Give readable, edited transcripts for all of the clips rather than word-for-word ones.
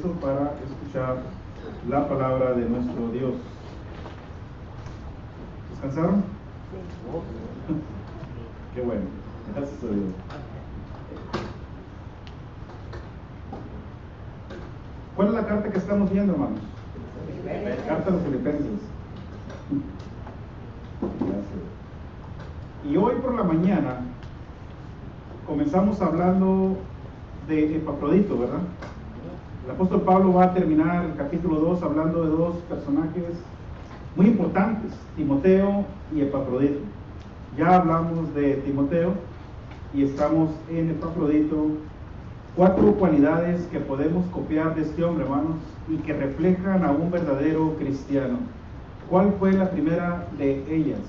dispuesto para escuchar la palabra de nuestro Dios. ¿Descansaron? Sí. Qué bueno, gracias a Dios. ¿Cuál es la carta que estamos viendo, hermanos? La carta a los Filipenses. Gracias. Y hoy por la mañana comenzamos hablando de Epafrodito, ¿verdad? El apóstol Pablo va a terminar el capítulo 2 hablando de dos personajes muy importantes, Timoteo y Epafrodito. Ya hablamos de Timoteo y estamos en Epafrodito. 4 cualidades que podemos copiar de este hombre, hermanos, y que reflejan a un verdadero cristiano. ¿Cuál fue la primera de ellas?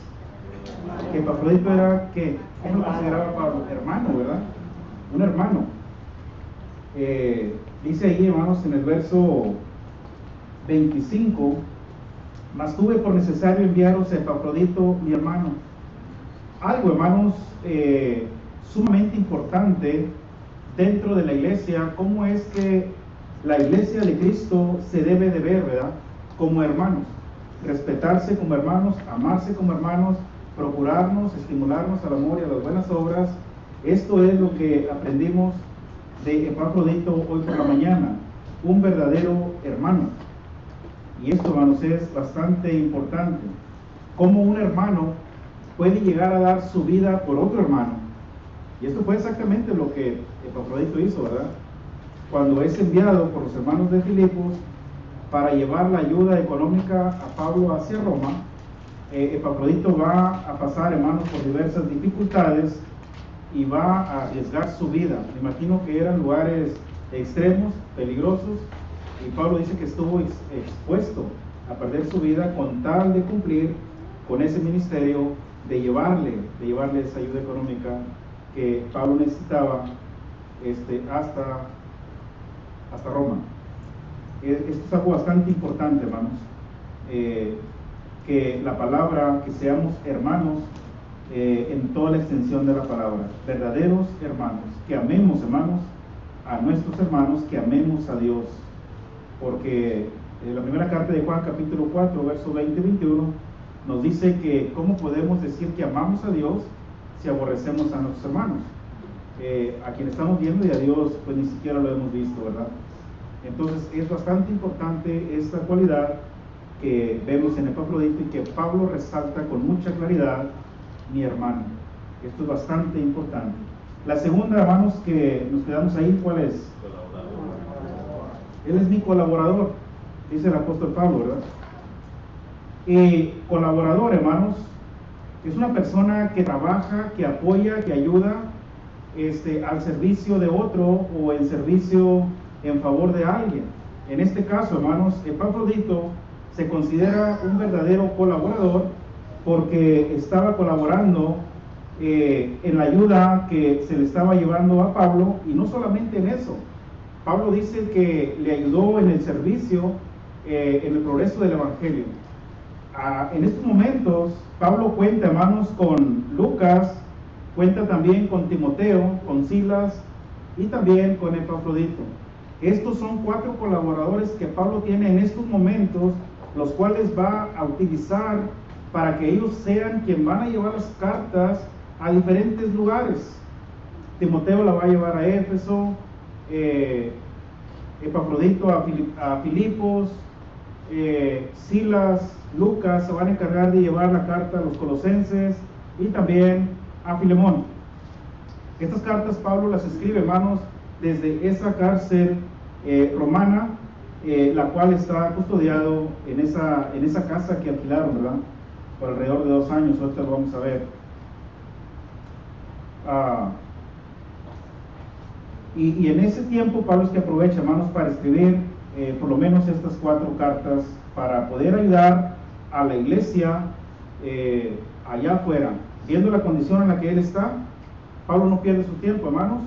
Que Epafrodito era, ¿qué? ¿Cómo lo consideraba Pablo? Hermano, ¿verdad? Un hermano. Dice ahí, hermanos, en el verso 25, mas tuve por necesario enviaros a Epafrodito, mi hermano. Algo, hermanos, sumamente importante dentro de la iglesia, cómo es que la iglesia de Cristo se debe de ver, ¿verdad? Como hermanos, respetarse como hermanos, amarse como hermanos, procurarnos, estimularnos al amor y a las buenas obras. Esto es lo que aprendimos de Epafrodito hoy por la mañana, un verdadero hermano. Y esto, hermanos, es bastante importante. Cómo un hermano puede llegar a dar su vida por otro hermano. Y esto fue exactamente lo que Epafrodito hizo, ¿verdad? Cuando es enviado por los hermanos de Filipos para llevar la ayuda económica a Pablo hacia Roma, Epafrodito va a pasar, hermanos, por diversas dificultades y va a arriesgar su vida. Me imagino que eran lugares extremos, peligrosos, y Pablo dice que estuvo expuesto a perder su vida con tal de cumplir con ese ministerio de llevarle esa ayuda económica que Pablo necesitaba hasta Roma. Esto es algo bastante importante, hermanos, que la palabra, que seamos hermanos en toda la extensión de la palabra, verdaderos hermanos, que amemos, hermanos, a nuestros hermanos, que amemos a Dios, porque la primera carta de Juan, capítulo 4, verso 20 y 21, nos dice que cómo podemos decir que amamos a Dios si aborrecemos a nuestros hermanos. A quien estamos viendo y a Dios pues ni siquiera lo hemos visto, ¿verdad? Entonces es bastante importante esta cualidad que vemos en Epafrodito y que Pablo resalta con mucha claridad: mi hermano. Esto es bastante importante. La segunda, hermanos, que nos quedamos ahí, ¿cuál es? Él es mi colaborador, dice el apóstol Pablo, ¿verdad? Y colaborador, hermanos, es una persona que trabaja, que apoya, que ayuda al servicio de otro o en servicio en favor de alguien. En este caso, hermanos, Epafrodito se considera un verdadero colaborador porque estaba colaborando en la ayuda que se le estaba llevando a Pablo, y no solamente en eso. Pablo dice que le ayudó en el servicio, en el progreso del Evangelio. En estos momentos, Pablo cuenta, hermanos, con Lucas, cuenta también con Timoteo, con Silas y también con Epafrodito. Estos son 4 colaboradores que Pablo tiene en estos momentos, los cuales va a utilizar para que ellos sean quien van a llevar las cartas a diferentes lugares. Timoteo la va a llevar a Éfeso, Epafrodito a Filipos, Silas, Lucas se van a encargar de llevar la carta a los colosenses y también a Filemón. Estas cartas Pablo las escribe, hermanos, desde esa cárcel romana, la cual está custodiado en esa casa que alquilaron, ¿verdad? Por alrededor de 2 años. Ahorita lo vamos a ver. Y en ese tiempo Pablo es que aprovecha, hermanos, para escribir por lo menos estas 4 cartas para poder ayudar a la iglesia allá afuera. Viendo la condición en la que él está, Pablo no pierde su tiempo, hermanos,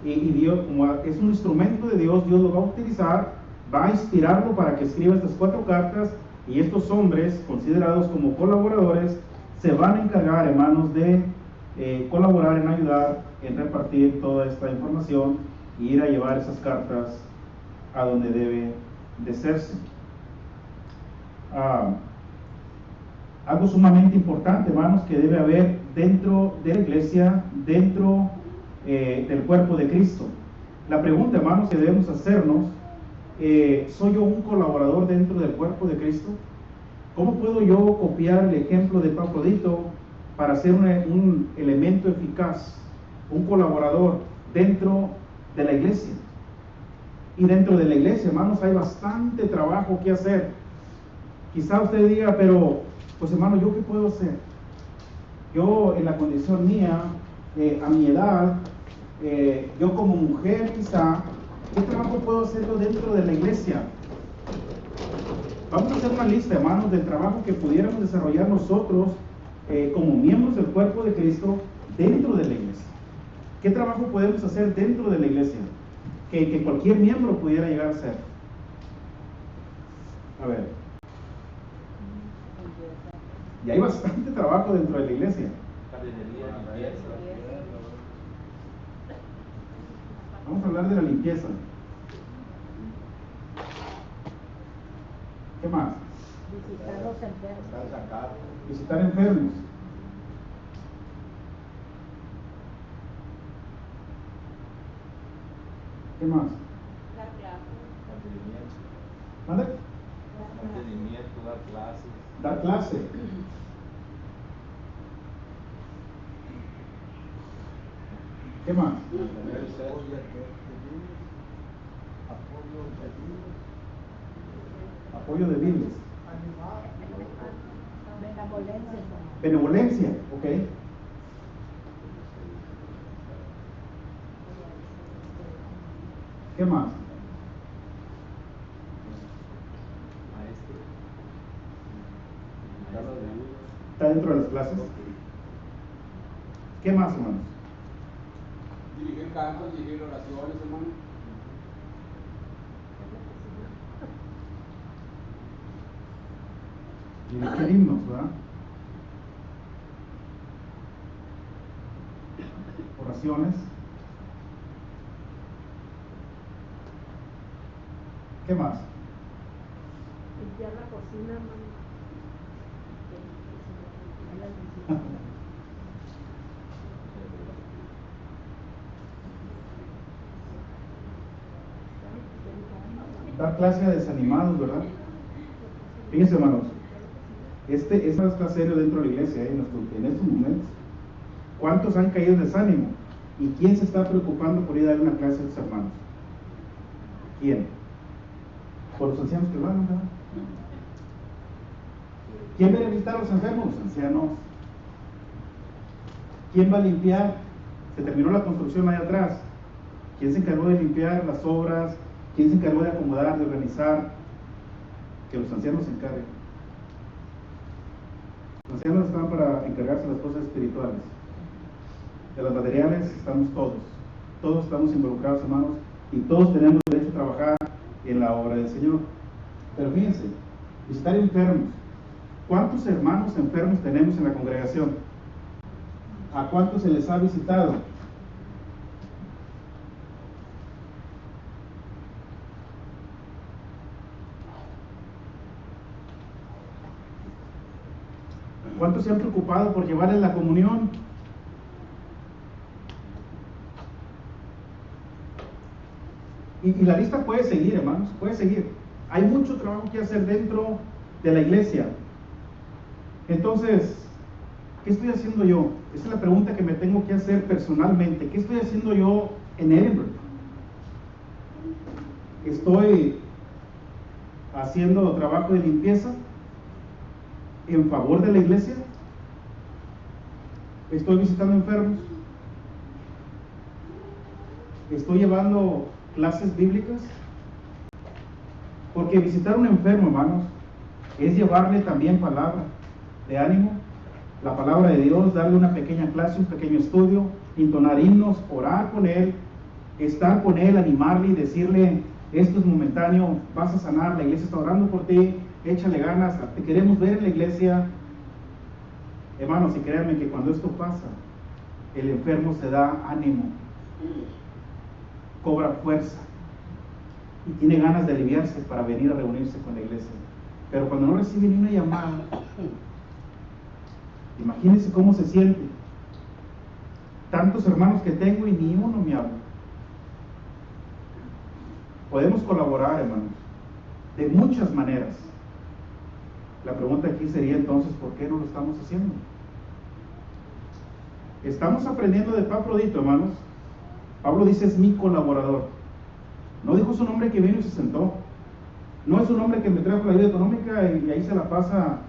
y Dios, como es un instrumento de Dios, Dios lo va a utilizar, va a inspirarlo para que escriba estas 4 cartas, y estos hombres, considerados como colaboradores, se van a encargar, hermanos, de colaborar en ayudar, en repartir toda esta información y ir a llevar esas cartas a donde debe de serse. Algo sumamente importante, hermanos, que debe haber dentro de la iglesia, dentro del cuerpo de Cristo. La pregunta, hermanos, que debemos hacernos, ¿soy yo un colaborador dentro del cuerpo de Cristo? ¿Cómo puedo yo copiar el ejemplo de Epafrodito para ser un elemento eficaz, un colaborador dentro de la iglesia? Y dentro de la iglesia, hermanos, hay bastante trabajo que hacer. Quizá usted diga, pero, pues hermano, ¿yo qué puedo hacer? Yo, en la condición mía, a mi edad, yo como mujer quizá, ¿qué trabajo puedo hacer yo dentro de la iglesia? Vamos a hacer una lista, hermanos, del trabajo que pudiéramos desarrollar nosotros como miembros del cuerpo de Cristo dentro de la iglesia. ¿Qué trabajo podemos hacer dentro de la iglesia? Que cualquier miembro pudiera llegar a hacer. A ver. Y hay bastante trabajo dentro de la iglesia. Vamos a hablar de la limpieza. ¿Qué más? Visitar los enfermos. Visitar enfermos. ¿Qué más? Dar clases. ¿Mande? Mantenimiento, dar clases. Dar clase. ¿Qué más? Mantener el sexo. Apoyo de débiles. Benevolencia. Benevolencia, ok. ¿Qué más? Maestro. Dar la ayuda. ¿Está dentro de las clases? ¿Qué más, hermanos? Dirigir cantos, dirigir oraciones, hermano. Dirigir himnos, ¿verdad? Oraciones. ¿Qué más? Limpiar la cocina, hermano. Dar clase a desanimados, ¿verdad? Fíjense, hermanos, es más serio dentro de la iglesia, en estos momentos. ¿Cuántos han caído en desánimo? ¿Y quién se está preocupando por ir a dar una clase a sus hermanos? ¿Quién? Por los ancianos que van, ¿verdad? ¿Quién viene a visitar a los enfermos? Los ancianos. ¿Quién va a limpiar? Se terminó la construcción allá atrás. ¿Quién se encargó de limpiar las obras? ¿Quién se encargó de acomodar, de organizar? Que los ancianos se encarguen. Los ancianos están para encargarse de las cosas espirituales. De las materiales estamos todos. Todos estamos involucrados, hermanos, y todos tenemos derecho a trabajar en la obra del Señor. Pero fíjense, visitar enfermos. ¿Cuántos hermanos enfermos tenemos en la congregación? ¿A cuántos se les ha visitado? ¿Cuántos se han preocupado por llevarles la comunión? Y la lista puede seguir, hermanos, puede seguir. Hay mucho trabajo que hacer dentro de la iglesia. Entonces, ¿qué estoy haciendo yo? Esa es la pregunta que me tengo que hacer personalmente. ¿Qué estoy haciendo yo en Edinburgh? ¿Estoy haciendo trabajo de limpieza en favor de la iglesia? ¿Estoy visitando enfermos? ¿Estoy llevando clases bíblicas? Porque visitar a un enfermo, hermanos, es llevarle también palabra de ánimo, la palabra de Dios, darle una pequeña clase, un pequeño estudio, entonar himnos, orar con él, estar con él, animarle y decirle: esto es momentáneo, vas a sanar, la iglesia está orando por ti, échale ganas, te queremos ver en la iglesia. Hermanos, y créanme que cuando esto pasa, el enfermo se da ánimo, cobra fuerza. y tiene ganas de aliviarse para venir a reunirse con la iglesia. Pero cuando no recibe ni una llamada, imagínense cómo se siente. Tantos hermanos que tengo y ni uno me habla. Podemos colaborar, hermanos, de muchas maneras. La pregunta aquí sería entonces, ¿por qué no lo estamos haciendo? Estamos aprendiendo de Epafrodito, hermanos. Pablo dice, es mi colaborador. No dijo su nombre que vino y se sentó. No es un hombre que me trajo la ayuda económica y ahí se la pasa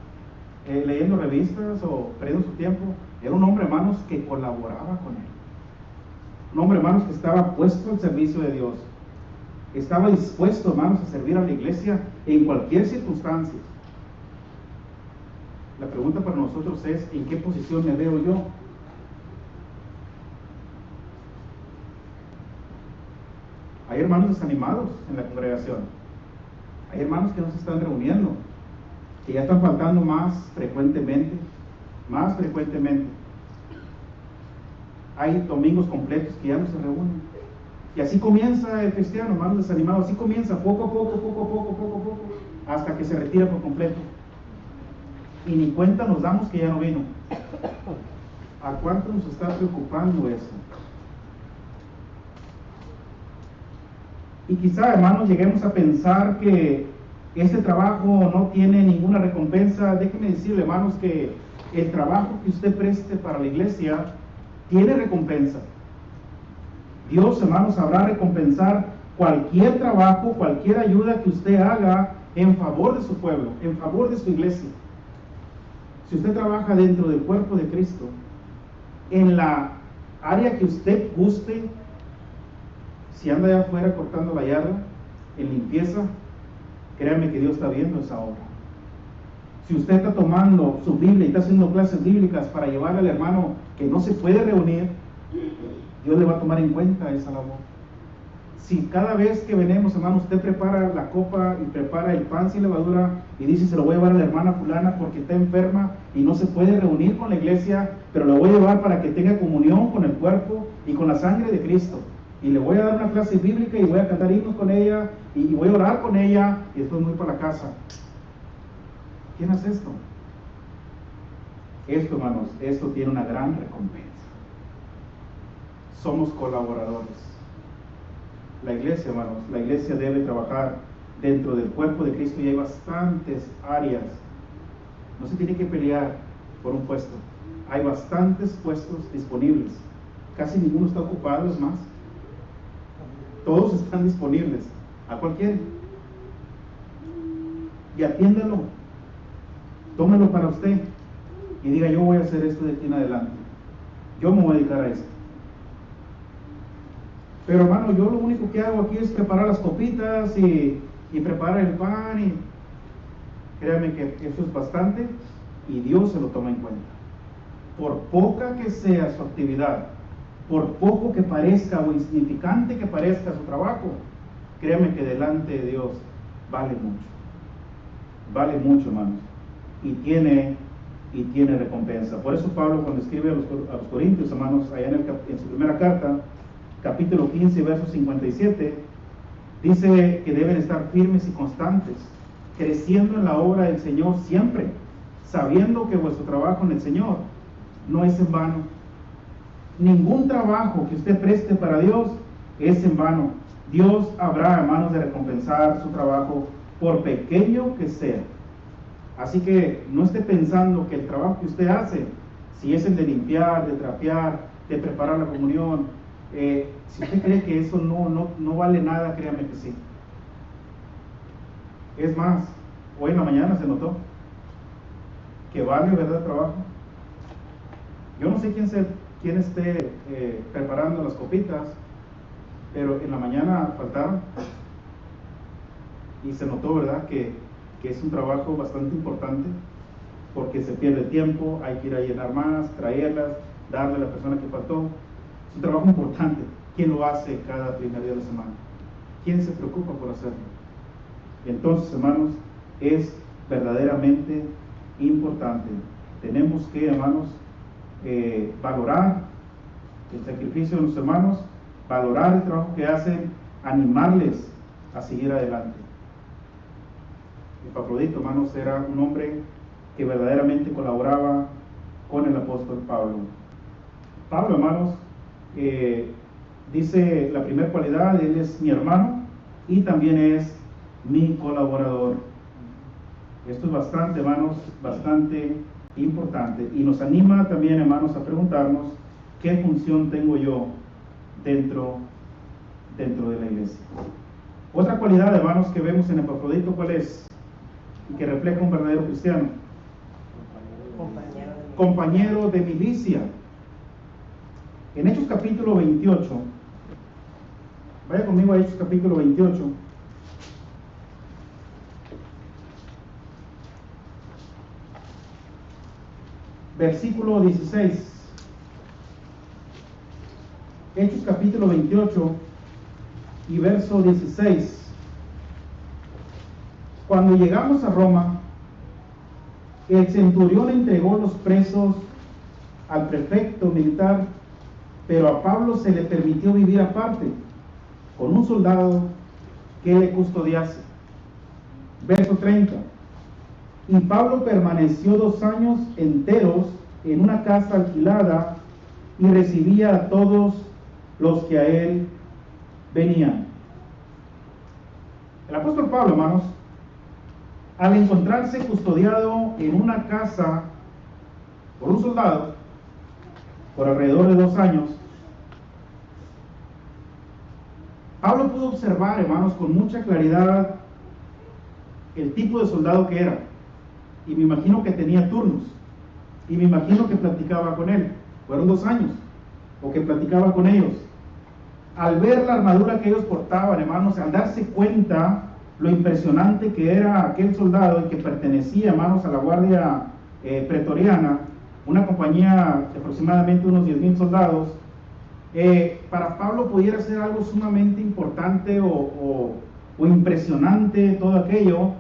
leyendo revistas o perdiendo su tiempo. Era un hombre, hermanos, que colaboraba con él. Un hombre, hermanos, que estaba puesto al servicio de Dios. Estaba dispuesto, hermanos, a servir a la iglesia en cualquier circunstancia. La pregunta para nosotros es, ¿en qué posición me veo yo? Hay hermanos desanimados en la congregación. Hay hermanos que no se están reuniendo, que ya están faltando más frecuentemente. Hay domingos completos que ya no se reúnen. Y así comienza el cristiano, hermanos desanimados. Así comienza, poco a poco, hasta que se retira por completo. Y ni cuenta nos damos que ya no vino. ¿A cuánto nos está preocupando eso? Y quizá, hermanos, lleguemos a pensar que este trabajo no tiene ninguna recompensa. Déjenme decirle, hermanos, que el trabajo que usted preste para la iglesia tiene recompensa. Dios, hermanos, sabrá recompensar cualquier trabajo, cualquier ayuda que usted haga en favor de su pueblo, en favor de su iglesia. Si usted trabaja dentro del cuerpo de Cristo, en la área que usted guste, si anda allá afuera cortando la yarda, en limpieza, créanme que Dios está viendo esa obra. Si usted está tomando su Biblia y está haciendo clases bíblicas para llevarle al hermano que no se puede reunir, Dios le va a tomar en cuenta esa labor. Si cada vez que venimos, hermano, usted prepara la copa y prepara el pan sin levadura y dice, se lo voy a llevar a la hermana fulana porque está enferma y no se puede reunir con la iglesia, pero lo voy a llevar para que tenga comunión con el cuerpo y con la sangre de Cristo. Y le voy a dar una clase bíblica y voy a cantar himnos con ella y voy a orar con ella y después voy para la casa. ¿Quién hace esto? Esto, hermanos, esto tiene una gran recompensa. Somos colaboradores. La iglesia, hermanos, la iglesia debe trabajar dentro del cuerpo de Cristo y hay bastantes áreas. No se tiene que pelear por un puesto. Hay bastantes puestos disponibles. Casi ninguno está ocupado, es más. Todos están disponibles. ¿A cuál quiere? Y atiéndalo. Tómelo para usted. Y diga, yo voy a hacer esto de aquí en adelante. Yo me voy a dedicar a esto. Pero hermano, yo lo único que hago aquí es preparar las copitas y preparar el pan y créanme que eso es bastante y Dios se lo toma en cuenta. Por poca que sea su actividad, por poco que parezca o insignificante que parezca su trabajo, créanme que delante de Dios vale mucho, hermanos, y tiene recompensa. Por eso Pablo, cuando escribe a los Corintios, hermanos, allá en su primera carta, capítulo 15, verso 57, dice que deben estar firmes y constantes, creciendo en la obra del Señor siempre, sabiendo que vuestro trabajo en el Señor no es en vano. Ningún trabajo que usted preste para Dios es en vano. Dios habrá, hermanos, de recompensar su trabajo, por pequeño que sea. Así que no esté pensando que el trabajo que usted hace, si es el de limpiar, de trapear, de preparar la comunión, si usted cree que eso no vale nada, créame que sí. Es más, hoy en la mañana se notó que vale, ¿verdad?, el trabajo. Yo no sé quién esté preparando las copitas, pero en la mañana faltaron y se notó, ¿verdad?, que es un trabajo bastante importante porque se pierde tiempo, hay que ir a llenar más, traerlas, darle a la persona que faltó. Es un trabajo importante. ¿Quién lo hace cada primer día de la semana? ¿Quién se preocupa por hacerlo? Entonces, hermanos, es verdaderamente importante. Tenemos que, hermanos, valorar el sacrificio de los hermanos, valorar el trabajo que hacen, animarles a seguir adelante. Epafrodito, hermanos, era un hombre que verdaderamente colaboraba con el apóstol Pablo. Pablo, hermanos, dice la primera cualidad, él es mi hermano y también es mi colaborador. Esto es bastante, hermanos, bastante importante y nos anima también, hermanos, a preguntarnos qué función tengo yo dentro de la iglesia. Otra cualidad, hermanos, que vemos en Epafrodito, ¿cuál es? Y que refleja un verdadero cristiano. Compañero de milicia. En Hechos capítulo 28, vaya conmigo a Hechos capítulo 28. Versículo 16. Hechos capítulo 28 y verso 16. Cuando llegamos a Roma, el centurión entregó los presos al prefecto militar, pero a Pablo se le permitió vivir aparte, con un soldado que le custodiase. Verso 30. Y Pablo permaneció 2 años enteros en una casa alquilada y recibía a todos los que a él venían. El apóstol Pablo, hermanos, al encontrarse custodiado en una casa por un soldado por alrededor de 2 años, Pablo pudo observar, hermanos, con mucha claridad el tipo de soldado que era. Y me imagino que tenía turnos. Y me imagino que platicaba con él. Fueron 2 años. O que platicaba con ellos. Al ver la armadura que ellos portaban, hermanos, al darse cuenta lo impresionante que era aquel soldado y que pertenecía, hermanos, a la guardia pretoriana, una compañía de aproximadamente unos 10,000 soldados, para Pablo pudiera ser algo sumamente importante o impresionante todo aquello,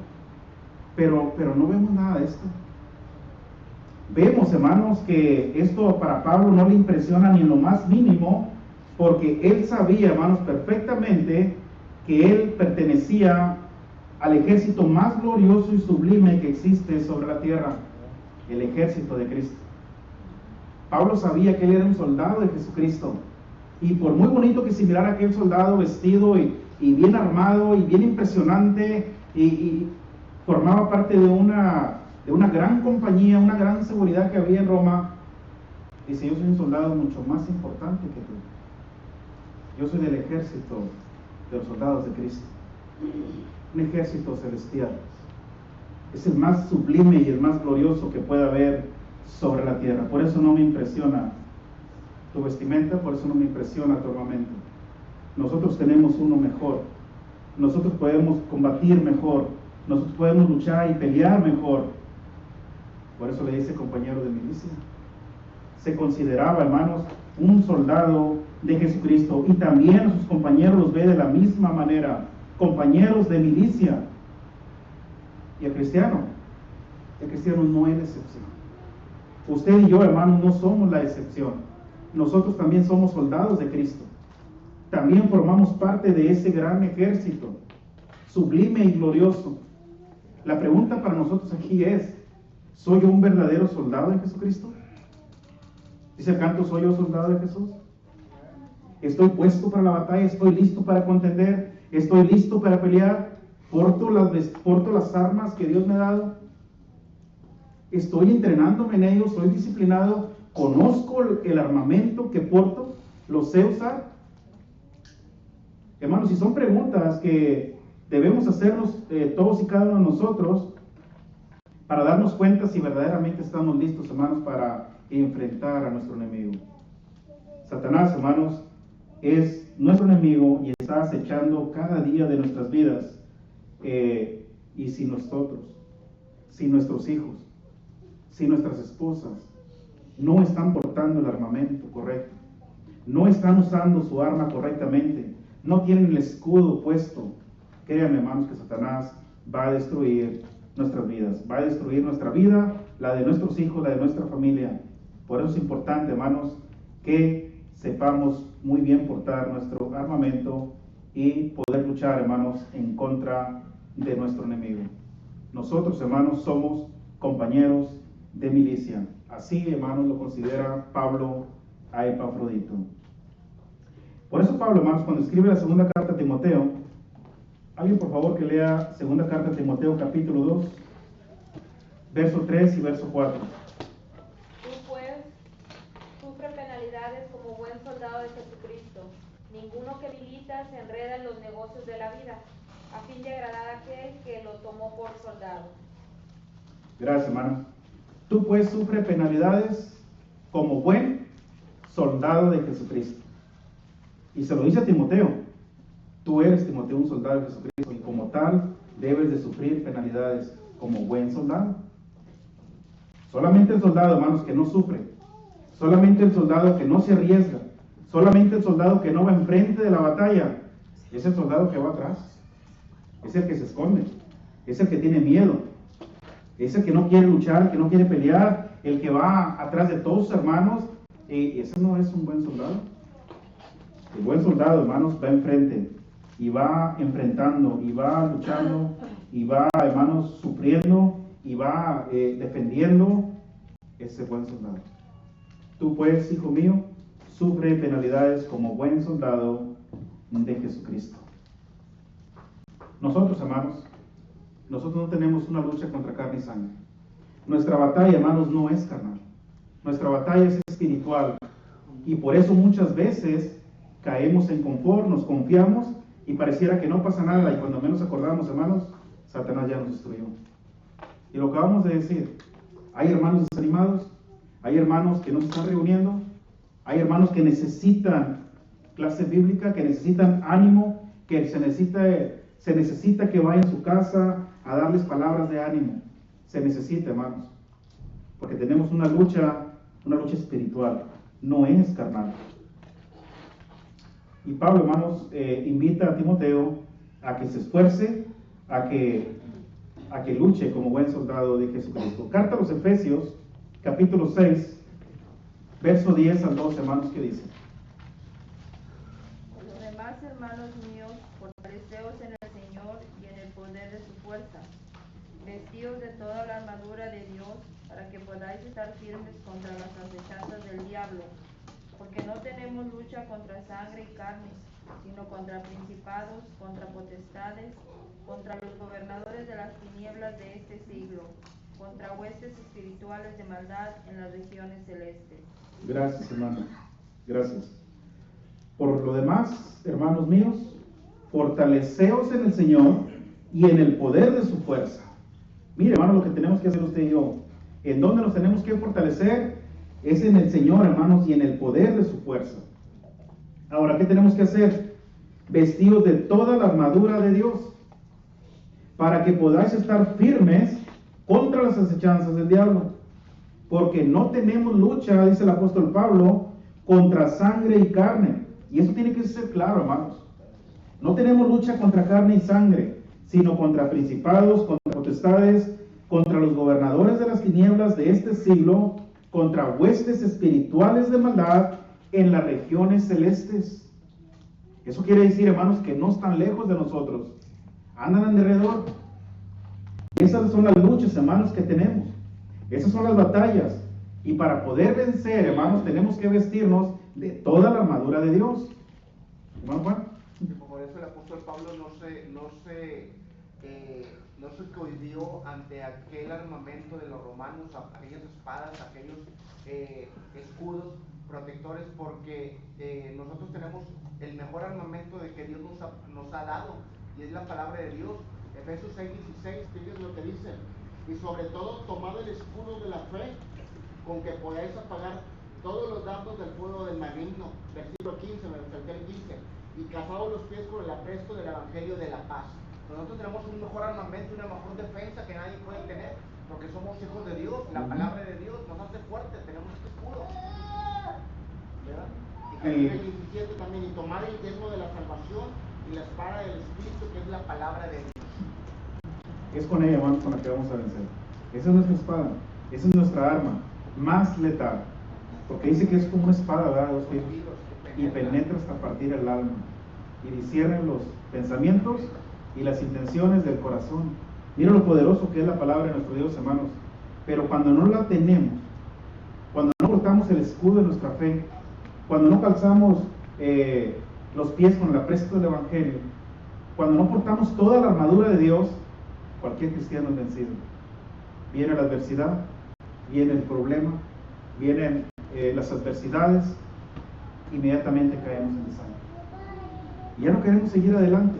pero no vemos nada de esto. Vemos, hermanos, que esto para Pablo no le impresiona ni en lo más mínimo, porque él sabía, hermanos, perfectamente que él pertenecía al ejército más glorioso y sublime que existe sobre la tierra, el ejército de Cristo. Pablo sabía que él era un soldado de Jesucristo, y por muy bonito que se mirara aquel soldado vestido y bien armado y bien impresionante, y formaba parte de una gran compañía, una gran seguridad que había en Roma, dice: yo soy un soldado mucho más importante que tú. Yo soy del ejército de los soldados de Cristo, un ejército celestial. Es el más sublime y el más glorioso que pueda haber sobre la tierra. Por eso no me impresiona tu vestimenta, por eso no me impresiona tu armamento. Nosotros tenemos uno mejor. Nosotros podemos combatir mejor. Nosotros podemos luchar y pelear mejor. Por eso le dice compañero de milicia. Se consideraba, hermanos, un soldado de Jesucristo, y también a sus compañeros los ve de la misma manera, compañeros de milicia. Y el cristiano no es la excepción. Usted y yo, hermanos, no somos la excepción. Nosotros también somos soldados de Cristo. También formamos parte de ese gran ejército, sublime y glorioso. La pregunta para nosotros aquí es: ¿soy yo un verdadero soldado de Jesucristo? Dice el canto: ¿soy yo soldado de Jesús? ¿Estoy puesto para la batalla? ¿Estoy listo para contender? ¿Estoy listo para pelear? ¿Porto las armas que Dios me ha dado? ¿Estoy entrenándome en ello? ¿Soy disciplinado? ¿Conozco el armamento que porto? ¿Lo sé usar? Hermanos, si son preguntas que debemos hacernos todos y cada uno de nosotros para darnos cuenta si verdaderamente estamos listos, hermanos, para enfrentar a nuestro enemigo. Satanás, hermanos, es nuestro enemigo y está acechando cada día de nuestras vidas. Y si nosotros, si nuestros hijos, si nuestras esposas no están portando el armamento correcto, no están usando su arma correctamente, no tienen el escudo puesto, créanme, hermanos, que Satanás va a destruir nuestras vidas, va a destruir nuestra vida, la de nuestros hijos, la de nuestra familia. Por eso es importante, hermanos, que sepamos muy bien portar nuestro armamento y poder luchar, hermanos, en contra de nuestro enemigo. Nosotros, hermanos, somos compañeros de milicia. Así, hermanos, lo considera Pablo a Epafrodito. Por eso Pablo, hermanos, cuando escribe la segunda carta a Timoteo, alguien por favor que lea segunda carta a Timoteo capítulo 2, verso 3 y verso 4. Tú pues sufre penalidades como buen soldado de Jesucristo. Ninguno que milita se enreda en los negocios de la vida, a fin de agradar a aquel que lo tomó por soldado. Gracias, hermano. Tú pues sufre penalidades como buen soldado de Jesucristo. Y se lo dice a Timoteo. Tú eres, Timoteo, un soldado de Jesucristo y como tal debes de sufrir penalidades como buen soldado. Solamente el soldado, hermanos, que no sufre, solamente el soldado que no se arriesga, solamente el soldado que no va enfrente de la batalla, es el soldado que va atrás, es el que se esconde, es el que tiene miedo, es el que no quiere luchar, el que no quiere pelear, el que va atrás de todos sus hermanos, y ese no es un buen soldado. El buen soldado, hermanos, va enfrente y va enfrentando y va luchando y va, hermanos, sufriendo y va defendiendo ese buen soldado. Tú pues, hijo mío, sufre penalidades como buen soldado de Jesucristo. Nosotros, hermanos, nosotros no tenemos una lucha contra carne y sangre. Nuestra batalla, hermanos, no es carnal. Nuestra batalla es espiritual. Y por eso muchas veces caemos en confort, nos confiamos y pareciera que no pasa nada. Y cuando menos acordamos, hermanos, Satanás ya nos destruyó. Y lo acabamos de decir. Hay hermanos desanimados, hay hermanos que no se están reuniendo, hay hermanos que necesitan clase bíblica, que necesitan ánimo, que se necesita que vaya a su casa a darles palabras de ánimo. Se necesita, hermanos, porque tenemos una lucha espiritual, no es carnal. Y Pablo, hermanos, invita a Timoteo a que se esfuerce, a que luche como buen soldado de Jesucristo. Carta a los Efesios, capítulo 6, verso 10 al 12, hermanos, ¿qué dice? Por lo demás, hermanos míos, fortaleceos en el Señor y en el poder de su fuerza. Vestidos de toda la armadura de Dios, para que podáis estar firmes contra las acechanzas del diablo. Porque no tenemos lucha contra sangre y carne, sino contra principados, contra potestades, contra los gobernadores de las tinieblas de este siglo, contra huestes espirituales de maldad en las regiones celestes. Gracias, hermano. Gracias. Por lo demás, hermanos míos, fortaleceos en el Señor y en el poder de su fuerza. Mire, hermano, lo que tenemos que hacer usted y yo. ¿En dónde nos tenemos que fortalecer? Es en el Señor, hermanos, y en el poder de su fuerza. Ahora, ¿qué tenemos que hacer? Vestidos de toda la armadura de Dios, para que podáis estar firmes contra las acechanzas del diablo. Porque no tenemos lucha, dice el apóstol Pablo, contra sangre y carne. Y eso tiene que ser claro, hermanos. No tenemos lucha contra carne y sangre, sino contra principados, contra potestades, contra los gobernadores de las tinieblas de este siglo, contra huestes espirituales de maldad en las regiones celestes. Eso quiere decir, hermanos, que no están lejos de nosotros, andan alrededor. Esas son las luchas, hermanos, que tenemos. Esas son las batallas. Y para poder vencer, hermanos, tenemos que vestirnos de toda la armadura de Dios. Hermano Juan. Por eso el apóstol Pablo no se cohibió ante aquel armamento de los romanos, aquellas espadas, aquellos escudos protectores, porque nosotros tenemos el mejor armamento de que Dios nos ha dado, y es la palabra de Dios. Efesios 6:16, fíjense lo que dice: y sobre todo tomad el escudo de la fe, con que podáis apagar todos los dardos del fuego del maligno. Versículo 15, me salté el 15, y calzados los pies con el apresto del evangelio de la paz. Nosotros tenemos un mejor armamento, una mejor defensa que nadie puede tener, porque somos hijos de Dios. La palabra de Dios nos hace fuertes, tenemos este escudo, ¿verdad? Y el 17 también: y tomar el yelmo de la salvación y la espada del Espíritu, que es la palabra de Dios. Es con ella, hermanos, con la que vamos a vencer. Esa es nuestra espada, esa es nuestra arma más letal, porque dice que es como una espada, ¿verdad? Y penetra hasta partir el alma. y disciernen los pensamientos y las intenciones del corazón. Mira lo poderoso que es la palabra de nuestro Dios, hermanos. Pero cuando no la tenemos, cuando no portamos el escudo de nuestra fe, cuando no calzamos los pies con el apresto del Evangelio, cuando no portamos toda la armadura de Dios, cualquier cristiano es vencido. Viene la adversidad, viene el problema, vienen las adversidades, inmediatamente caemos en desánimo. Y ya no queremos seguir adelante.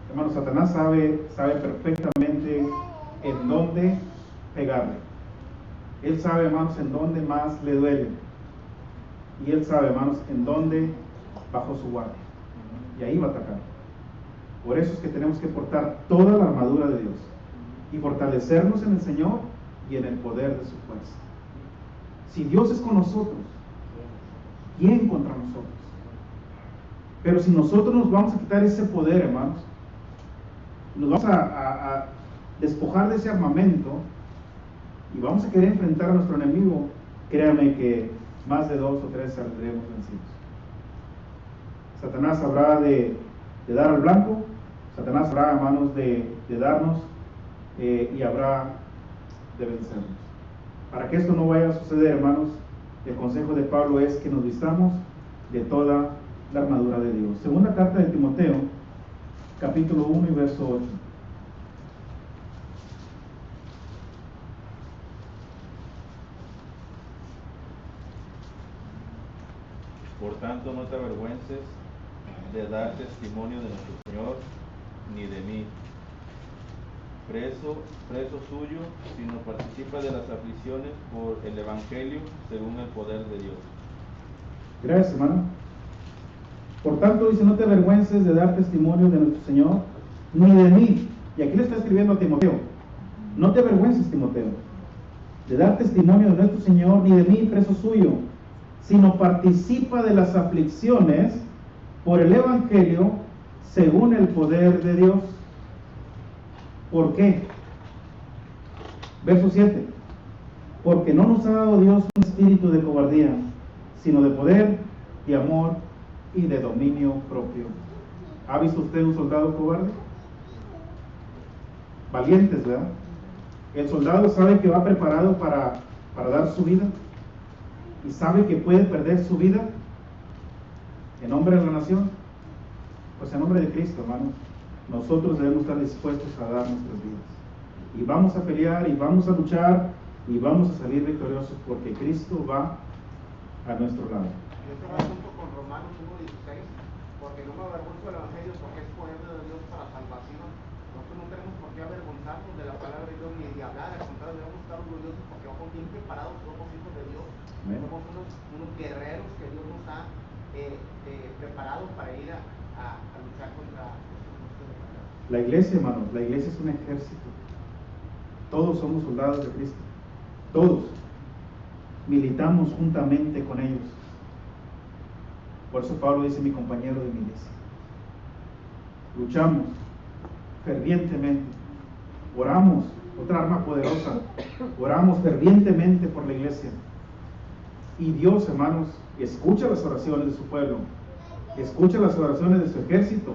Hermano, Satanás sabe perfectamente en dónde pegarle. Él sabe, hermanos, en dónde más le duele. Y él sabe, hermanos, en dónde bajó su guardia. Y ahí va a atacar. Por eso es que tenemos que portar toda la armadura de Dios y fortalecernos en el Señor y en el poder de su fuerza. Si Dios es con nosotros, ¿quién contra nosotros? Pero si nosotros nos vamos a quitar ese poder, hermanos, nos vamos a despojar de ese armamento y vamos a querer enfrentar a nuestro enemigo, créanme que más de 2 o 3 saldremos vencidos. Satanás habrá de dar al blanco, Satanás habrá, hermanos, de darnos y habrá de vencernos. Para que esto no vaya a suceder, hermanos, el consejo de Pablo es que nos vistamos de toda la armadura de Dios. Segunda carta de Timoteo, capítulo 1 y verso 8. Por tanto, no te avergüences de dar testimonio de nuestro Señor, ni de mí, preso suyo, sino participa de las aflicciones por el Evangelio según el poder de Dios. Gracias, hermano. Por tanto, dice, no te avergüences de dar testimonio de nuestro Señor, ni de mí. Y aquí le está escribiendo a Timoteo. No te avergüences, Timoteo, de dar testimonio de nuestro Señor, ni de mí, preso suyo, sino participa de las aflicciones por el Evangelio según el poder de Dios. ¿Por qué? Verso 7. Porque no nos ha dado Dios un espíritu de cobardía, sino de poder, de amor y de dominio propio. ¿Ha visto usted un soldado cobarde? Valientes, ¿verdad? El soldado sabe que va preparado para dar su vida y sabe que puede perder su vida en nombre de la nación. Pues en nombre de Cristo, hermanos, nosotros debemos estar dispuestos a dar nuestras vidas. Y vamos a pelear y vamos a luchar y vamos a salir victoriosos porque Cristo va a nuestro lado. Yo te voy junto con Romanos 1:16, porque no me avergüenzo del Evangelio, porque es poder de Dios para salvación. Nosotros no tenemos por qué avergonzarnos de la palabra de Dios ni de hablar, al contrario, debemos estar orgullosos porque vamos bien preparados, somos hijos de Dios. Amén. Somos unos guerreros que Dios nos ha preparado para ir a luchar contra la iglesia, hermanos, la iglesia es un ejército. Todos somos soldados de Cristo. Todos militamos juntamente con ellos. Por eso Pablo dice, mi compañero de milicia. Luchamos fervientemente. Oramos, otra arma poderosa. Oramos fervientemente por la iglesia. Y Dios, hermanos, escucha las oraciones de su pueblo. Escucha las oraciones de su ejército.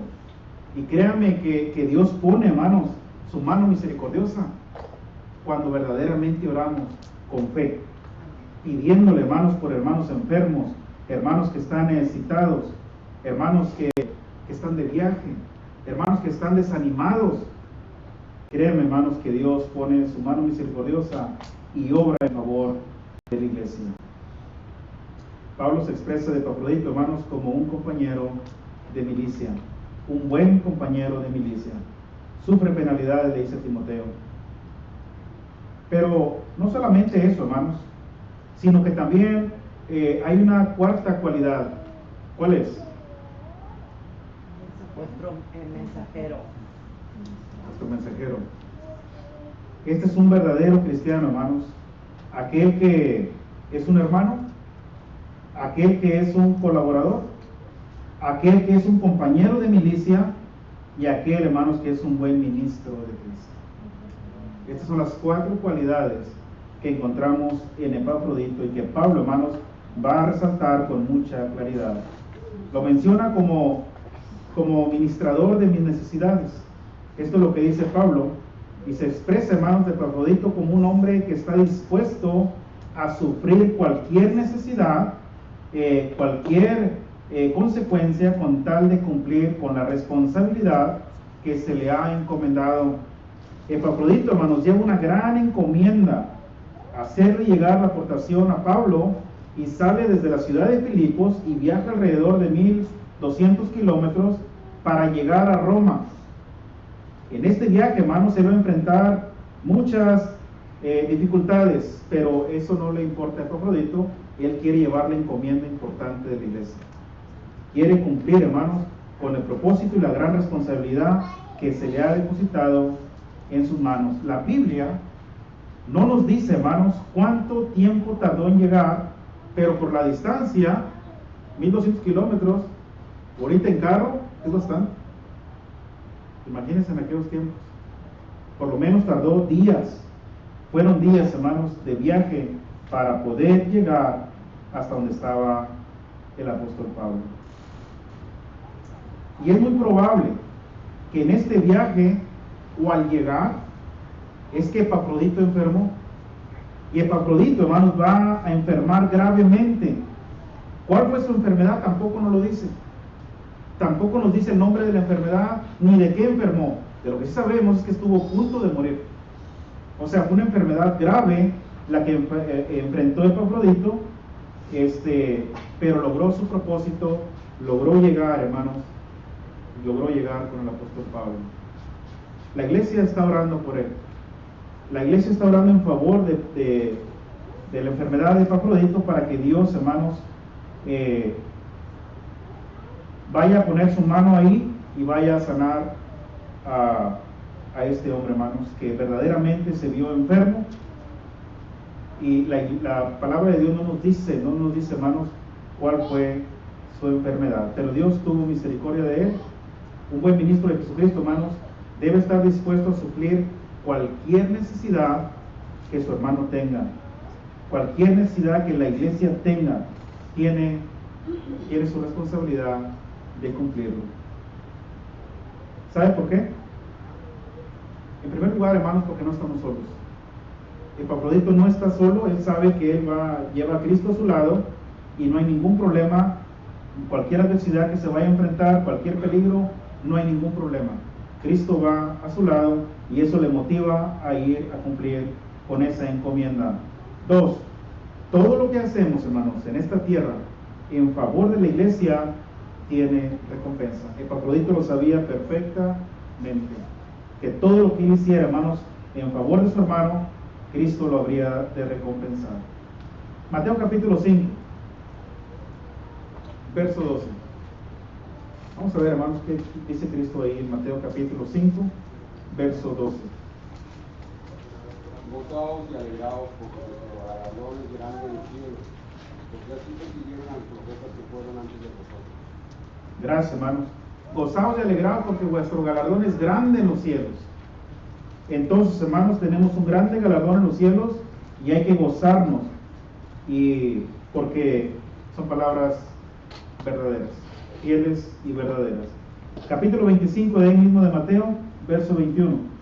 Y créanme que Dios pone, hermanos, su mano misericordiosa cuando verdaderamente oramos con fe, pidiéndole, hermanos, por hermanos enfermos, hermanos que están necesitados, hermanos que están de viaje, hermanos que están desanimados. Créanme, hermanos, que Dios pone su mano misericordiosa y obra en favor de la iglesia. Pablo se expresa de Epafrodito, hermanos, como un compañero de milicia, un buen compañero de milicia. Sufre penalidades, le dice Timoteo. Pero no solamente eso, hermanos, sino que también hay una cuarta cualidad. ¿Cuál es? Vuestro mensajero. Nuestro mensajero. Este es un verdadero cristiano, hermanos. Aquel que es un hermano, aquel que es un colaborador, aquel que es un compañero de milicia y aquel, hermanos, que es un buen ministro de Cristo. Estas son las 4 cualidades que encontramos en Epafrodito y que Pablo, hermanos, va a resaltar con mucha claridad. Lo menciona como como ministrador de mis necesidades. Esto es lo que dice Pablo, y se expresa, hermanos, de Epafrodito como un hombre que está dispuesto a sufrir cualquier necesidad, cualquier consecuencia, con tal de cumplir con la responsabilidad que se le ha encomendado. Epafrodito, hermanos, lleva una gran encomienda: hacerle llegar la aportación a Pablo, y sale desde la ciudad de Filipos y viaja alrededor de 1200 kilómetros para llegar a Roma. En este viaje, hermanos, se va a enfrentar muchas dificultades, pero eso no le importa a Epafrodito. Él quiere llevar la encomienda importante de la iglesia. Quiere cumplir, hermanos, con el propósito y la gran responsabilidad que se le ha depositado en sus manos. La Biblia no nos dice, hermanos, cuánto tiempo tardó en llegar, pero por la distancia, 1200 kilómetros, ahorita en carro, es bastante. Imagínense en aquellos tiempos. Por lo menos tardó días. Fueron días, hermanos, de viaje para poder llegar hasta donde estaba el apóstol Pablo. Y es muy probable que en este viaje, o al llegar, es que Epafrodito enfermó. Y Epafrodito, hermanos, va a enfermar gravemente. ¿Cuál fue su enfermedad? Tampoco nos lo dice. Tampoco nos dice el nombre de la enfermedad, ni de qué enfermó. De lo que sí sabemos es que estuvo a punto de morir. O sea, fue una enfermedad grave la que enfrentó Epafrodito, pero logró su propósito, logró llegar, hermanos, logró llegar con el apóstol Pablo. La iglesia está orando por él. La iglesia está orando en favor de la enfermedad de Epafrodito, para que Dios, hermanos, vaya a poner su mano ahí y vaya a sanar a este hombre, hermanos, que verdaderamente se vio enfermo. Y la palabra de Dios no nos dice, hermanos, cuál fue su enfermedad, pero Dios tuvo misericordia de él. Un buen ministro de Jesucristo, hermanos, debe estar dispuesto a suplir cualquier necesidad que su hermano tenga, cualquier necesidad que la iglesia tenga. Tiene su responsabilidad de cumplirlo. ¿Sabe por qué? En primer lugar, hermanos, porque no estamos solos. Epafrodito no está solo. Él sabe que él lleva a Cristo a su lado, y no hay ningún problema. Cualquier adversidad que se vaya a enfrentar, cualquier peligro, no hay ningún problema. Cristo va a su lado, y eso le motiva a ir a cumplir con esa encomienda. 2. Todo lo que hacemos, hermanos, en esta tierra en favor de la iglesia tiene recompensa. Epafrodito lo sabía perfectamente, que todo lo que él hiciera, hermanos, en favor de su hermano, Cristo lo habría de recompensar. Mateo capítulo 5, verso 12. Vamos a ver, hermanos, qué dice Cristo ahí en Mateo capítulo 5, verso 12. Gozaos y alegraos, porque vuestro galardón es grande en los cielos, porque así persiguieron a los profetas que fueron antes de vosotros. Gracias, hermanos. Gozaos y alegraos, porque vuestro galardón es grande en los cielos. Entonces, hermanos, tenemos un grande galardón en los cielos, y hay que gozarnos, y porque son palabras verdaderas, fieles y verdaderas. Capítulo 25 de ahí mismo de Mateo, verso 21.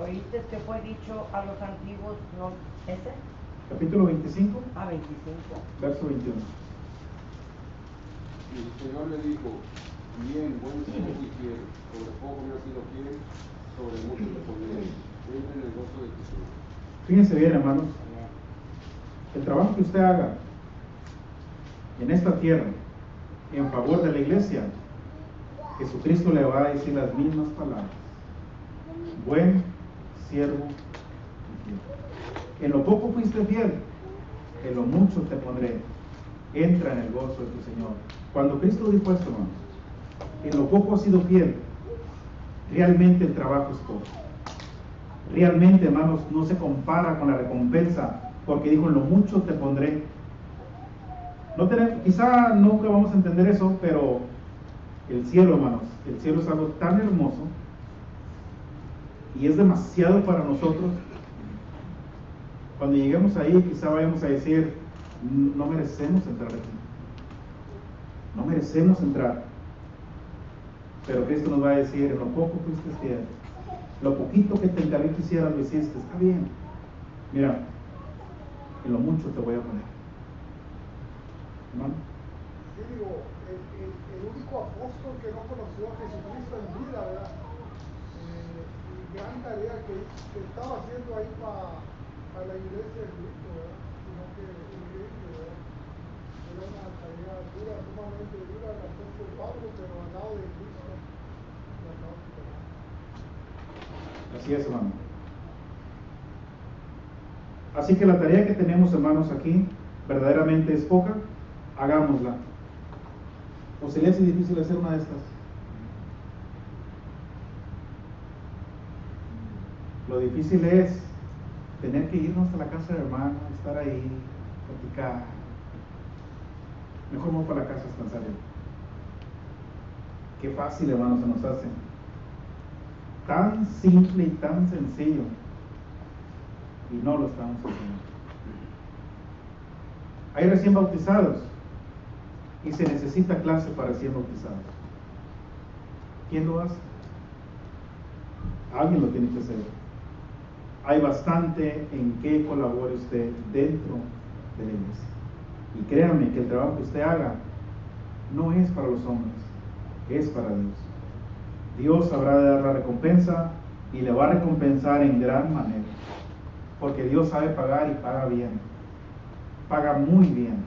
¿Oíste que fue dicho a los antiguos, no ese? Capítulo 25, 25. verso 21. Y el Señor le dijo: bien, buen siervo y fiel, sobre poco me has sido fiel, sobre mucho te pondré, entra en el gozo de tu Señor. Fíjense bien, hermanos, el trabajo que usted haga en esta tierra en favor de la iglesia, Jesucristo le va a decir las mismas palabras: buen siervo y fiel. En lo poco fuiste fiel, en lo mucho te pondré, entra en el gozo de tu Señor. Cuando Cristo dijo esto, hermanos, en lo poco has sido fiel, realmente el trabajo es poco. Realmente, hermanos, no se compara con la recompensa, porque dijo: en lo mucho te pondré. Quizá nunca vamos a entender eso, pero el cielo, hermanos, el cielo es algo tan hermoso, y es demasiado para nosotros. Cuando lleguemos ahí, quizá vayamos a decir: no merecemos entrar aquí. No merecemos entrar. Pero Cristo nos va a decir, en lo poco fuiste fiel, lo poquito que te encargué que hicieras lo hiciste, está bien. Mira, en lo mucho te voy a poner. ¿Hermano? Sí, digo, el único apóstol que no conoció a Jesucristo en vida, ¿verdad? Gran tarea que estaba haciendo ahí para la iglesia de Cristo, ¿verdad? Sino que ¿verdad? Era una tarea dura, sumamente dura el apóstol Pablo, pero al lado de Cristo, ¿verdad? Así es, hermano. Así que la tarea que tenemos, hermanos, aquí verdaderamente es poca, hagámosla. ¿O se le hace difícil hacer una de estas? Lo difícil es tener que irnos a la casa del hermano, estar ahí, platicar. Mejor vamos para la casa a descansar. Qué fácil, hermano, se nos hace. Tan simple y tan sencillo. Y no lo estamos haciendo. Hay recién bautizados y se necesita clase para recién bautizados. ¿Quién lo hace? Alguien lo tiene que hacer. Hay bastante en que colabore usted dentro de la iglesia. Y créanme que el trabajo que usted haga no es para los hombres, es para Dios. Dios habrá de dar la recompensa y le va a recompensar en gran manera. Porque Dios sabe pagar y paga bien. Paga muy bien.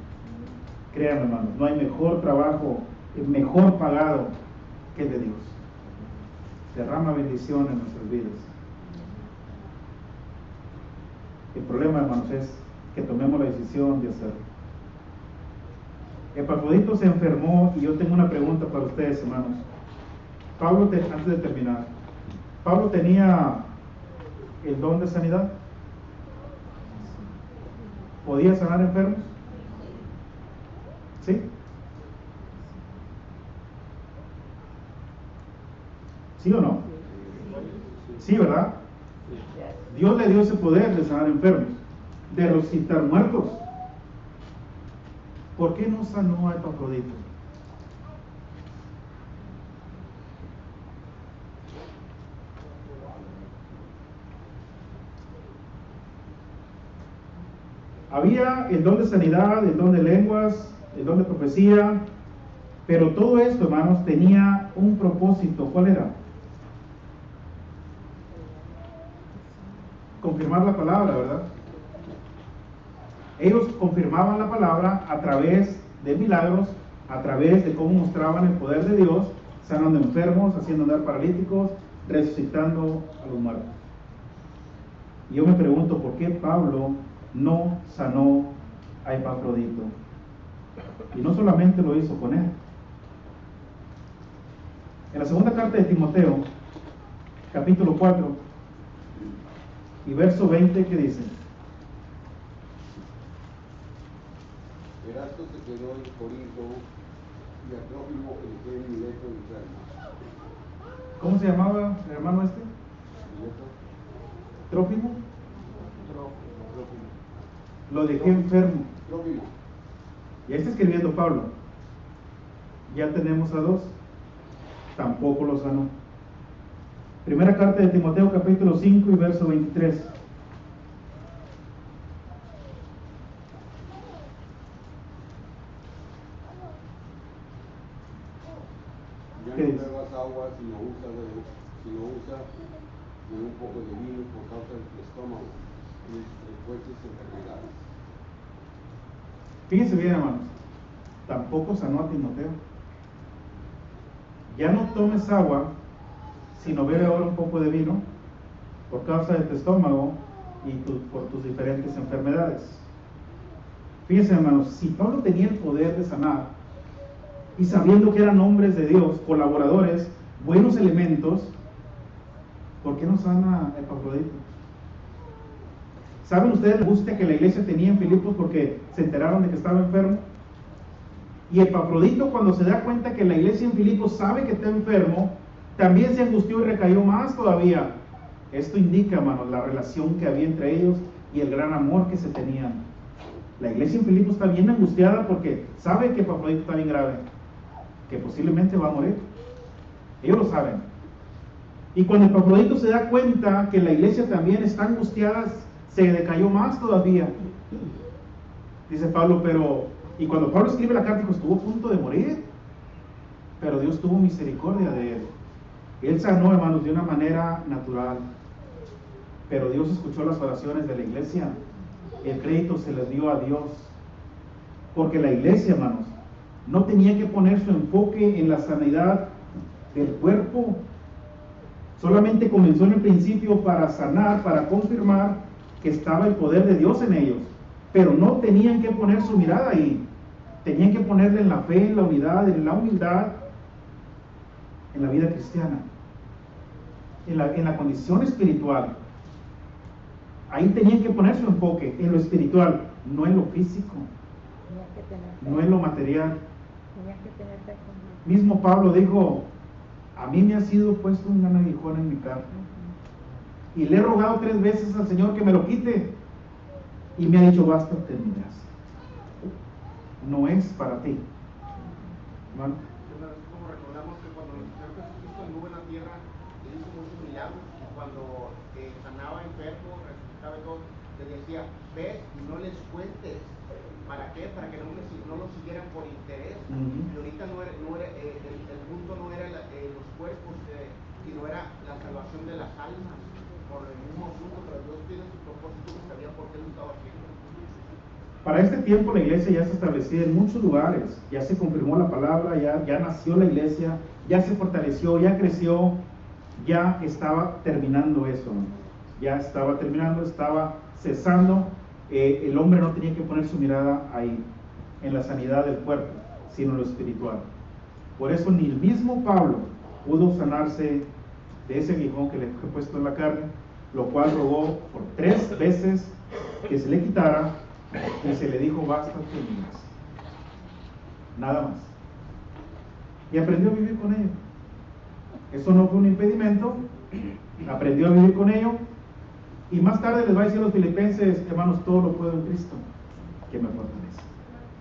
Créanme, hermanos, no hay mejor trabajo, mejor pagado que el de Dios. Derrama bendición en nuestras vidas. El problema, hermanos, es que tomemos la decisión de hacerlo. Epafrodito se enfermó y yo tengo una pregunta para ustedes, hermanos. Pablo, antes de terminar, ¿Pablo tenía el don de sanidad? ¿Podía sanar enfermos? ¿Sí? ¿Sí o no? Sí, ¿verdad? Dios le dio ese poder de sanar enfermos, de resucitar muertos. ¿Por qué no sanó a Epafrodito? Había el don de sanidad, el don de lenguas, el don de profecía, pero todo esto, hermanos, tenía un propósito. ¿Cuál era? Confirmar la palabra, ¿verdad? Ellos confirmaban la palabra a través de milagros, a través de cómo mostraban el poder de Dios, sanando enfermos, haciendo andar paralíticos, resucitando a los muertos. Y yo me pregunto, ¿por qué Pablo no sanó a Epafrodito? Y no solamente lo hizo con él. En la segunda carta de Timoteo, capítulo 4 y verso 20, ¿qué dice? Erasto se quedó en Corinto y a Trófimo que le quedó en Mileto enfermo. ¿Cómo se llamaba el hermano este? ¿Mileto? ¿Trófimo? Trófimo. Lo dejé enfermo. Trófimo. Y ahí está escribiendo Pablo. Ya tenemos a dos. Tampoco lo sanó. Primera carta de Timoteo, capítulo 5 y verso 23. Ya no ¿Qué dice? bebas agua si no usa de un poco de vino por causa del estómago y frecuentes enfermedades. Fíjense bien, hermanos. Tampoco sanó a Timoteo. Ya no tomes agua, sino bebe ahora un poco de vino por causa de tu estómago y por tus diferentes enfermedades. Fíjense, hermanos, si Pablo tenía el poder de sanar y sabiendo que eran hombres de Dios, colaboradores, buenos elementos, ¿por qué no sana a Epafrodito? ¿Saben ustedes la angustia que la iglesia tenía en Filipos porque se enteraron de que estaba enfermo? Y Epafrodito, cuando se da cuenta que la iglesia en Filipos sabe que está enfermo, también se angustió y recayó más todavía. Esto indica, hermanos, la relación que había entre ellos y el gran amor que se tenían. La iglesia en Filipos está bien angustiada porque sabe que Epafrodito está bien grave. que posiblemente va a morir. Ellos lo saben. Y cuando Epafrodito se da cuenta que la iglesia también está angustiada, se decayó más todavía. Dice Pablo, y cuando Pablo escribe la carta, dijo, estuvo a punto de morir, pero Dios tuvo misericordia de él. Él sanó, hermanos, de una manera natural, pero Dios escuchó las oraciones de la iglesia. El crédito se les dio a Dios, porque la iglesia, hermanos, no tenía que poner su enfoque en la sanidad del cuerpo. Solamente comenzó en el principio para sanar, para confirmar que estaba el poder de Dios en ellos, pero no tenían que poner su mirada ahí. Tenían que ponerle en la fe, en la unidad, en la humildad, en la vida cristiana, en la condición espiritual. Ahí tenían que poner su enfoque en lo espiritual, no en lo físico, no en lo material. Mismo Pablo dijo, a mí me ha sido puesto un gran aguijón en mi carne, y le he rogado 3 veces al Señor que me lo quite, y me ha dicho, basta, terminas. No es para ti. ¿Vale? Como recordamos que cuando el Señor Jesucristo anduvo en la tierra, Él hizo muchos milagros, y cuando sanaba enfermos, resucitaba y todo, les decía, ve y no les cuentes. ¿Para qué? Para que no lo siguieran por interés. Y ahorita el punto no era los cuerpos, sino era la salvación de las almas, por el mismo asunto, pero Dios tiene su propósito y sabía por qué lo estaba haciendo. Para este tiempo la iglesia ya se establecía en muchos lugares, ya se confirmó la palabra, ya nació la iglesia, ya se fortaleció, ya creció, ya estaba terminando eso, ya estaba terminando, estaba cesando. El hombre no tenía que poner su mirada ahí, en la sanidad del cuerpo, sino en lo espiritual. Por eso ni el mismo Pablo pudo sanarse de ese aguijón que le fue puesto en la carne, lo cual rogó por 3 veces que se le quitara, y se le dijo, basta, terminas. Nada más. Y aprendió a vivir con ello. Eso no fue un impedimento, aprendió a vivir con ello. Y más tarde les va a decir a los filipenses, hermanos, todo lo puedo en Cristo, que me fortalece.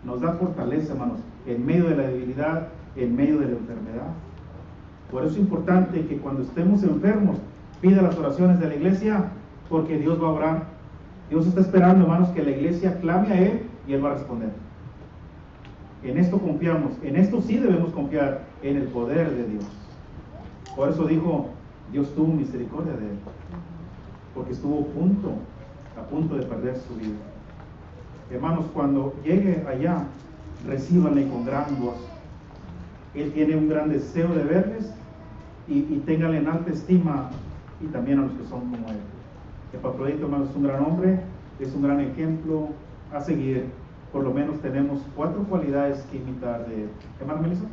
Nos da fortaleza, hermanos, en medio de la debilidad, en medio de la enfermedad. Por eso es importante que cuando estemos enfermos, pida las oraciones de la iglesia, porque Dios va a orar. Dios está esperando, hermanos, que la iglesia clame a Él y Él va a responder. En esto confiamos, en esto sí debemos confiar, en el poder de Dios. Por eso dijo, Dios tuvo misericordia de él, porque estuvo a punto de perder su vida. Hermanos, cuando llegue allá, recíbanle con gran gozo. Él tiene un gran deseo de verles y ténganle en alta estima, y también a los que son como él. Epafrodito, hermanos, es un gran hombre, es un gran ejemplo a seguir. Por lo menos tenemos 4 cualidades que imitar de él. Hermano Melissa.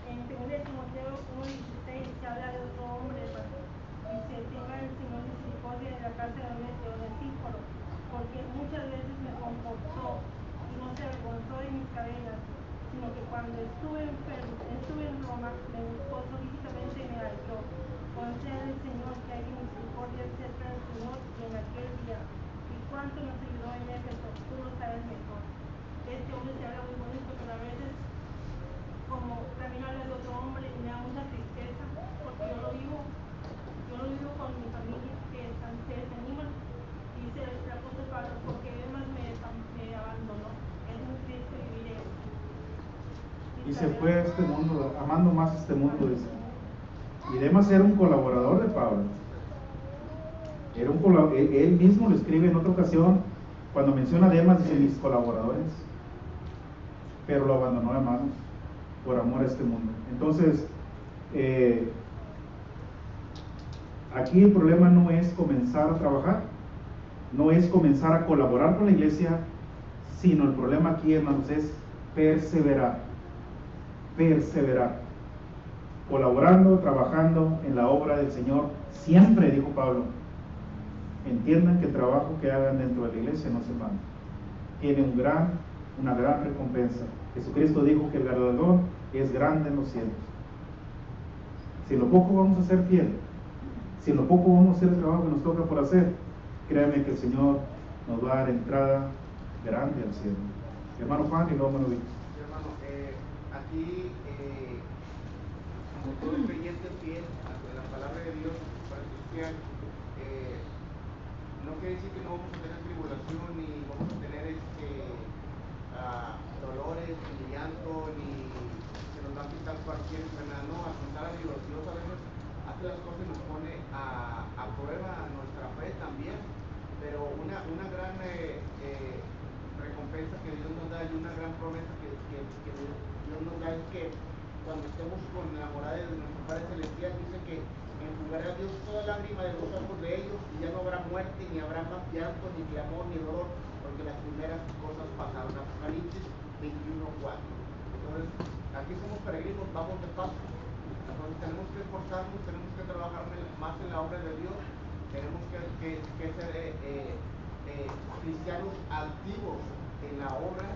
En 2 Timoteo 1:16 se habla de otro hombre, dice, tenga el Señor misericordia de la casa de Onesíforo, porque muchas veces me confortó y no se avergonzó de mis cadenas, sino que cuando estuve en Roma, me buscó solícitamente y me halló. Concede el Señor que haya misericordia cerca del Señor y en aquel día. Y cuánto nos ayudó en Éfeso, tú lo sabes mejor. Este hombre se habla muy bonito, pero a veces, como también habla de otro hombre, y me da mucha tristeza, porque yo lo vivo con mi familia, que se desaniman. Dice el apóstol Pablo, porque Demas me abandonó. Es muy triste vivir eso. Y se fue a este mundo, amando más este mundo, dice. Y Demas era un colaborador de Pablo. Él mismo lo escribe en otra ocasión, cuando menciona a Demas, dice mis colaboradores. Pero lo abandonó, hermanos, por amor a este mundo. Entonces, aquí el problema no es comenzar a trabajar, no es comenzar a colaborar con la iglesia, sino el problema aquí, hermanos, es perseverar. Colaborando, trabajando en la obra del Señor, siempre, dijo Pablo. Entiendan que el trabajo que hagan dentro de la iglesia no se manda. Tiene una gran recompensa. Jesucristo dijo que el galardón es grande en los cielos. Si en lo poco vamos a ser fieles, si en lo poco vamos a hacer el trabajo que nos toca por hacer, créanme que el Señor nos va a dar entrada grande al cielo. Hermano Juan y luego hermano Víctor. Sí, hermano, aquí, como todo creyente fiel a la palabra de Dios para el cristiano, no quiere decir que no vamos a tener tribulación, ni vamos a tener dolores, ni llanto, ni se nos va a quitar cualquier enfermedad. No, al contrario, Dios a veces hace las cosas y nos pone a prueba nuestra fe también, pero una gran recompensa que Dios nos da y una gran promesa que Dios nos da es que cuando estemos con la morada de nuestro Padre Celestial, dice que enjugará Dios toda lágrima de los ojos de ellos y ya no habrá muerte, ni habrá más llanto, ni clamor, ni dolor, porque las primeras cosas pasaron. Apocalipsis 21:4. Entonces, aquí somos peregrinos, vamos de paso. Entonces tenemos que esforzarnos, tenemos que trabajar más en la obra de Dios, tenemos que ser cristianos activos en la obra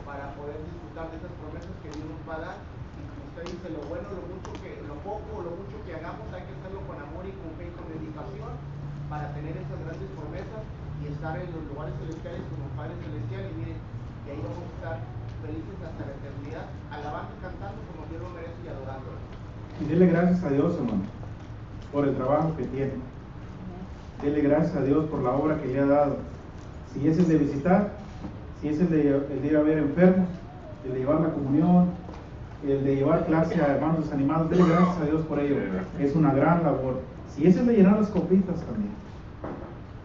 para poder disfrutar de esas promesas que Dios nos va a dar. Y como usted dice, lo bueno, lo poco o lo mucho que hagamos, hay que hacerlo con amor y con fe y con dedicación para tener esas grandes promesas y estar en los lugares celestiales como Padre Celestial. Y miren, y ahí vamos a estar felices hasta la eternidad, alabando y cantando como Dios lo merece y adorando. Y dele gracias a Dios, hermano, por el trabajo que tiene. Dele gracias a Dios por la obra que le ha dado. Si es el de visitar, si es el de ir a ver enfermos, el de llevar la comunión, el de llevar clase a hermanos desanimados, dele gracias a Dios por ello. Es una gran labor. Si es el de llenar las copitas también,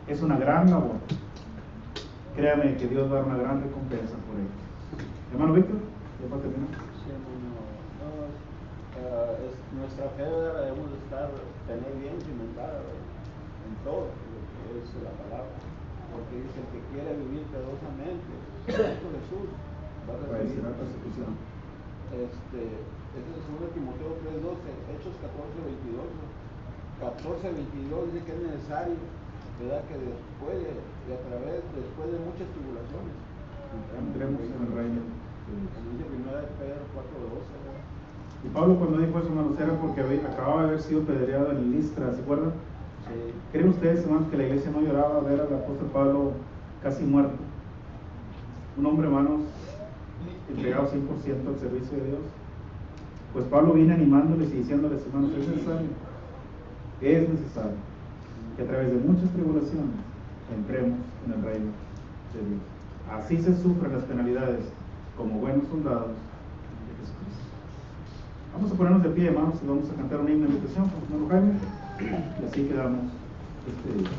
es una gran labor. Créame que Dios va a dar una gran recompensa por ello. Hermano Víctor, ya para terminar. Sí, hermano. Nuestra fe debemos tener bien cimentada en todo lo que es la palabra, porque dice: el que quiere vivir piadosamente, Cristo Jesús va a recibir la persecución. Este es 2 Timoteo 3:12, Hechos 14:22 dice que es necesario, ¿verdad?, que después de muchas tribulaciones entremos en el reino. Como dice 1 Pedro 4:12, ¿verdad? Y Pablo, cuando dijo eso, hermanos, era porque acababa de haber sido apedreado en Listra, ¿se acuerdan? Sí. ¿Creen ustedes, hermanos, que la iglesia no lloraba a ver al apóstol Pablo casi muerto? Un hombre, hermanos, entregado 100% al servicio de Dios. Pues Pablo viene animándoles y diciéndoles, hermanos, es necesario que a través de muchas tribulaciones entremos en el reino de Dios. Así se sufren las penalidades como buenos soldados de Jesucristo. Vamos a ponernos de pie, hermanos, y vamos a cantar un himno de invitación con hermano Jaime, y así quedamos este día.